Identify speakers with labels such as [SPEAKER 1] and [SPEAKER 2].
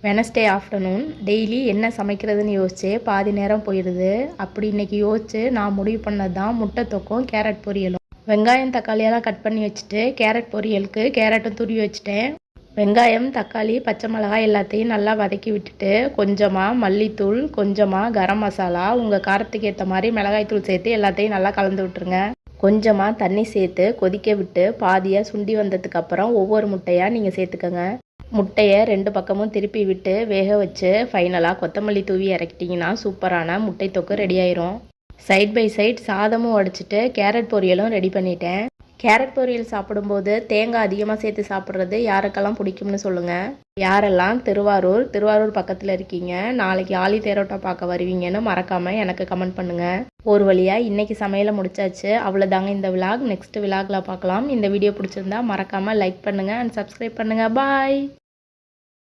[SPEAKER 1] Wednesday afternoon daily என்ன சமைக்கிறதுன்னு யோசிச்சு பாதி நேரம் போயிடுது. அப்படி இன்னைக்கு யோசிச்சு நான் முடிவு பண்ணது தான் முட்டை தொக்கும் கேரட் பொரியலும். வெங்காயம் தக்காளியெல்லாம் கட் பண்ணி வச்சுட்டு கேரட் பொரியலுக்கு கேரட்டும் துருவி வச்சுட்டேன். வெங்காயம் தக்காளி பச்சை மிளகாய் எல்லாத்தையும் நல்லா வதக்கி விட்டுட்டு கொஞ்சமாக மல்லித்தூள், கொஞ்சமாக கரம் மசாலா, உங்கள் காரத்துக்கு ஏற்ற மாதிரி மிளகாய்த்தூள் சேர்த்து எல்லாத்தையும் நல்லா கலந்து விட்டுருங்க. கொஞ்சமாக தண்ணி சேர்த்து கொதிக்க விட்டு பாதியாக சுண்டி வந்ததுக்கப்புறம் ஒவ்வொரு முட்டையாக நீங்கள் சேர்த்துக்கோங்க. முட்டையை 2 பக்கமும் திருப்பி விட்டு வேக வச்சு ஃபைனலாக கொத்தமல்லி தூவி இறக்கிட்டிங்கன்னா சூப்பரான முட்டை தொக்கு ரெடி ஆயிரும். சைட் பை சைட் சாதமும் வடிச்சிட்டு கேரட் பொரியலும் ரெடி பண்ணிட்டேன். கேரட் பொரியல் சாப்பிடும்போது தேங்காய் அதிகமாக சேர்த்து சாப்பிட்றது யாருக்கெல்லாம் பிடிக்கும்னு சொல்லுங்கள். யாரெல்லாம் திருவாரூர் பக்கத்தில் இருக்கீங்க, நாளைக்கு ஆழி தேரோட்டம் பார்க்க வருவீங்கன்னு மறக்காமல் எனக்கு கமெண்ட் பண்ணுங்கள். ஒரு வழியாக இன்றைக்கி சமையலை முடிச்சாச்சு. அவ்வளோதாங்க இந்த விலாக். நெக்ஸ்ட் விலாகில் பார்க்கலாம். இந்த வீடியோ பிடிச்சிருந்தா மறக்காமல் லைக் பண்ணுங்கள் அண்ட் சப்ஸ்கிரைப் பண்ணுங்கள். பாய்.